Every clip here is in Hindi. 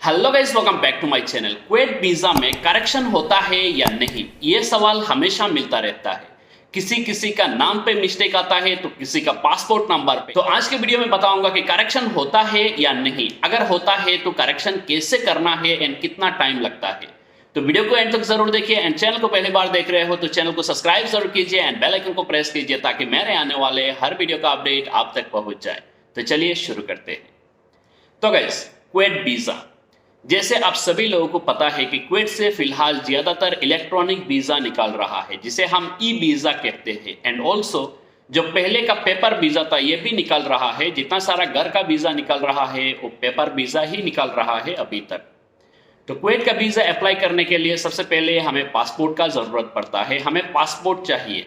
Hello guys, welcome back to my channel. Kuwait visa में करेक्शन होता है या नहीं, ये सवाल हमेशा मिलता रहता है। किसी किसी का नाम पे मिस्टेक आता है तो किसी का पासपोर्ट नंबर पे। तो आज के वीडियो में बताऊंगा कि करेक्शन होता है या नहीं, अगर होता है तो करेक्शन कैसे करना है एंड कितना टाइम लगता है। तो वीडियो को एंड तक जरूर देखिए एंड चैनल को पहली बार देख रहे हो तो चैनल को सब्सक्राइब जरूर कीजिए एंड बेल आइकन को प्रेस कीजिए ताकि मेरे आने वाले हर वीडियो का अपडेट आप तक पहुंच जाए। तो चलिए शुरू करते हैं। तो गाइस, कुवैत वीजा, जैसे आप सभी लोगों को पता है कि कुवैत से फिलहाल ज्यादातर इलेक्ट्रॉनिक वीजा निकाल रहा है जिसे हम ई वीजा कहते हैं। एंड ऑल्सो जो पहले का पेपर वीजा था ये भी निकल रहा है। जितना सारा घर का वीजा निकल रहा है वो पेपर वीजा ही निकल रहा है अभी तक। तो कुवैत का वीजा अप्लाई करने के लिए सबसे पहले हमें पासपोर्ट का जरूरत पड़ता है। हमें पासपोर्ट चाहिए।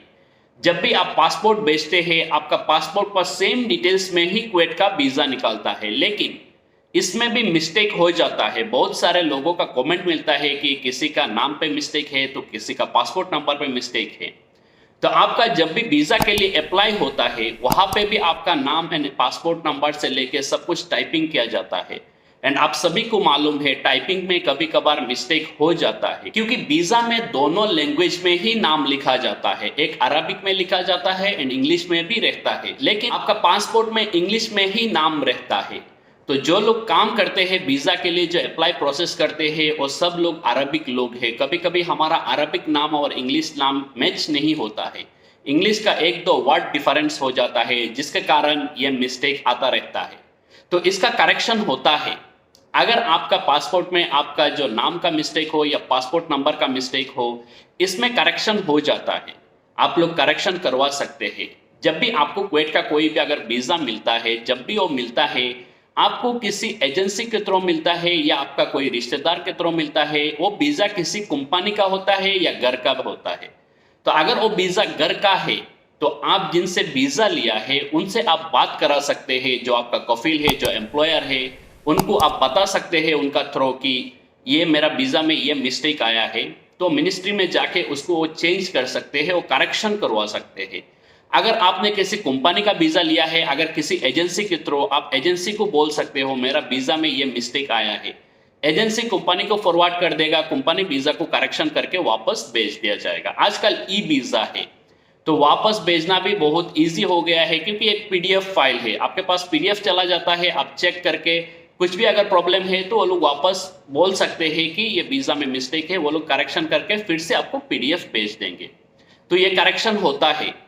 जब भी आप पासपोर्ट भेजते हैं आपका पासपोर्ट पर सेम डिटेल्स में ही कुवैत का वीजा निकलता है, लेकिन इसमें भी मिस्टेक हो जाता है। बहुत सारे लोगों का कमेंट मिलता है कि किसी का नाम पे मिस्टेक है तो किसी का पासपोर्ट नंबर पे मिस्टेक है। तो आपका जब भी वीजा के लिए अप्लाई होता है वहां पे भी आपका नाम एंड पासपोर्ट नंबर से लेके सब कुछ टाइपिंग किया जाता है। एंड आप सभी को मालूम है टाइपिंग में कभी कभार मिस्टेक हो जाता है क्योंकि वीजा में दोनों लैंग्वेज में ही नाम लिखा जाता है। एक अरबिक में लिखा जाता है एंड इंग्लिश में भी रहता है, लेकिन आपका पासपोर्ट में इंग्लिश में ही नाम रहता है। तो जो लोग काम करते हैं वीजा के लिए, जो अप्लाई प्रोसेस करते हैं, वो सब लोग अरबिक लोग हैं। कभी कभी हमारा अरबिक नाम और इंग्लिश नाम मैच नहीं होता है। इंग्लिश का एक दो वर्ड डिफरेंस हो जाता है जिसके कारण ये मिस्टेक आता रहता है। तो इसका करेक्शन होता है। अगर आपका पासपोर्ट में आपका जो नाम का मिस्टेक हो या पासपोर्ट नंबर का मिस्टेक हो, इसमें करेक्शन हो जाता है। आप लोग करेक्शन करवा सकते हैं। जब भी आपको कुवैत का कोई भी अगर वीजा मिलता है, जब भी वो मिलता है आपको किसी एजेंसी के थ्रू मिलता है या आपका कोई रिश्तेदार के थ्रू मिलता है, वो वीजा किसी कंपनी का होता है या घर का होता है। तो अगर वो वीजा घर का है तो आप जिनसे वीजा लिया है उनसे आप बात करा सकते हैं। जो आपका कफील है, जो एम्प्लॉयर है, उनको आप बता सकते हैं उनका थ्रू कि ये मेरा वीजा में ये मिस्टेक आया है। तो मिनिस्ट्री में जाके उसको वो चेंज कर सकते हैं, वो करेक्शन करवा सकते हैं। अगर आपने किसी कंपनी का वीजा लिया है, अगर किसी एजेंसी के थ्रू, आप एजेंसी को बोल सकते हो मेरा वीजा में ये मिस्टेक आया है। एजेंसी कंपनी को फॉरवर्ड कर देगा, कंपनी वीजा को करेक्शन करके वापस भेज दिया जाएगा। आजकल ई वीजा है तो वापस भेजना भी बहुत इजी हो गया है क्योंकि एक पीडीएफ फाइल है, आपके पास पीडीएफ चला जाता है। आप चेक करके कुछ भी अगर प्रॉब्लम है तो वो लोग वापस बोल सकते हैं कि ये वीजा में मिस्टेक है, वो लोग करेक्शन करके फिर से आपको पीडीएफ भेज देंगे। तो ये करेक्शन होता है।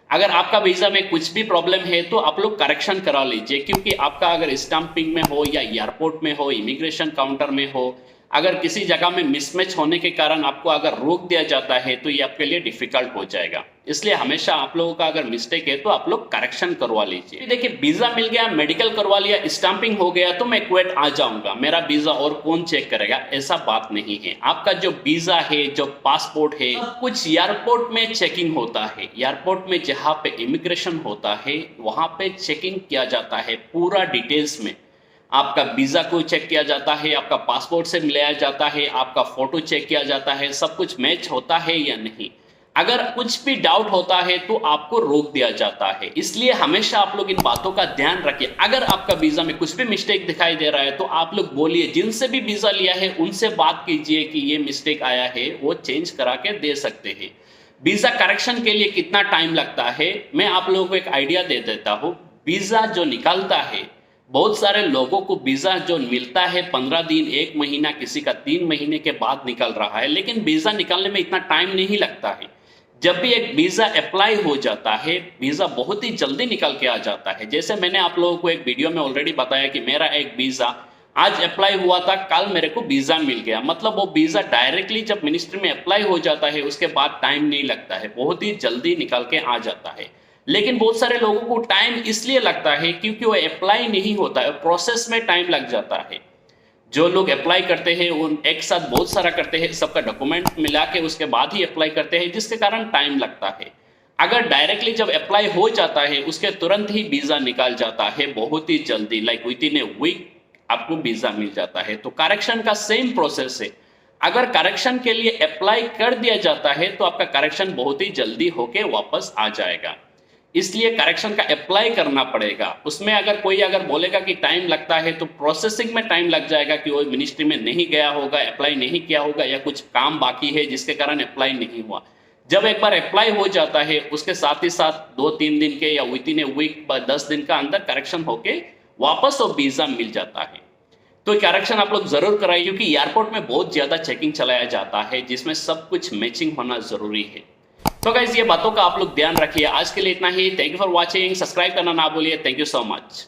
अगर आपका वीजा में कुछ भी प्रॉब्लम है तो आप लोग करेक्शन करा लीजिए, क्योंकि आपका अगर स्टैंपिंग में हो या एयरपोर्ट में हो, इमिग्रेशन काउंटर में हो, अगर किसी जगह में मिसमैच होने के कारण आपको अगर रोक दिया जाता है तो ये आपके लिए डिफिकल्ट हो जाएगा। इसलिए हमेशा आप लोगों का अगर मिस्टेक है तो आप लोग करेक्शन करवा लीजिए। देखिए, वीजा मिल गया, मेडिकल करवा लिया, स्टैंपिंग हो गया तो मैं कुवैत आ जाऊंगा, मेरा वीजा और कौन चेक करेगा, ऐसा बात नहीं है। आपका जो वीजा है, जो पासपोर्ट है, कुछ एयरपोर्ट में चेकिंग होता है। एयरपोर्ट में जहां पे इमिग्रेशन होता है वहां पे चेकिंग किया जाता है पूरा डिटेल्स में। आपका वीजा को चेक किया जाता है, आपका पासपोर्ट से मिलाया जाता है, आपका फोटो चेक किया जाता है, सब कुछ मैच होता है या नहीं। अगर कुछ भी डाउट होता है तो आपको रोक दिया जाता है। इसलिए हमेशा आप लोग इन बातों का ध्यान रखिए। अगर आपका वीजा में कुछ भी मिस्टेक दिखाई दे रहा है तो आप लोग बोलिए, जिनसे भी वीजा लिया है उनसे बात कीजिए कि ये मिस्टेक आया है, वो चेंज करा के दे सकते हैं। वीजा करेक्शन के लिए कितना टाइम लगता है मैं आप लोगों को एक आइडिया दे देता हूँ। वीजा जो निकलता है, बहुत सारे लोगों को वीजा जो मिलता है 15 दिन, 1 महीना, किसी का 3 महीने के बाद निकल रहा है, लेकिन वीजा निकलने में इतना टाइम नहीं लगता है। जब भी एक वीजा अप्लाई हो जाता है वीजा बहुत ही जल्दी निकल के आ जाता है। जैसे मैंने आप लोगों को एक वीडियो में ऑलरेडी बताया कि मेरा एक वीजा आज अप्लाई हुआ था, कल मेरे को वीजा मिल गया। मतलब वो वीजा डायरेक्टली जब मिनिस्ट्री में अप्लाई हो जाता है उसके बाद टाइम नहीं लगता है, बहुत ही जल्दी निकल के आ जाता है। लेकिन बहुत सारे लोगों को टाइम इसलिए लगता है क्योंकि वो अप्लाई नहीं होता है, प्रोसेस में टाइम लग जाता है। जो लोग अप्लाई करते हैं उन एक साथ बहुत सारा करते हैं, सबका डॉक्यूमेंट मिला के उसके बाद ही अप्लाई करते हैं, जिसके कारण टाइम लगता है। अगर डायरेक्टली जब अप्लाई हो जाता है उसके तुरंत ही वीजा निकाल जाता है, बहुत ही जल्दी, like within a week आपको वीजा मिल जाता है। तो करेक्शन का सेम प्रोसेस है। अगर करेक्शन के लिए अप्लाई कर दिया जाता है तो आपका करेक्शन बहुत ही जल्दी होके वापस आ जाएगा। इसलिए करेक्शन का अप्लाई करना पड़ेगा। उसमें अगर कोई बोलेगा कि टाइम लगता है तो प्रोसेसिंग में टाइम लग जाएगा कि वो मिनिस्ट्री में नहीं गया होगा, अप्लाई नहीं किया होगा, या कुछ काम बाकी है जिसके कारण अप्लाई नहीं हुआ। जब एक बार अप्लाई हो जाता है उसके साथ ही साथ 2-3 दिन के या विद इन ए वीक 10 दिन का अंदर करेक्शन होके वापस वो वीजा मिल जाता है। तो करेक्शन आप लोग जरूर कराइए, क्योंकि एयरपोर्ट में बहुत ज्यादा चेकिंग चलाया जाता है जिसमें सब कुछ मैचिंग होना जरूरी है। तो गाइस ये बातों का आप लोग ध्यान रखिए। आज के लिए इतना ही। Thank you for watching. Subscribe करना ना भूलिए। Thank you so much.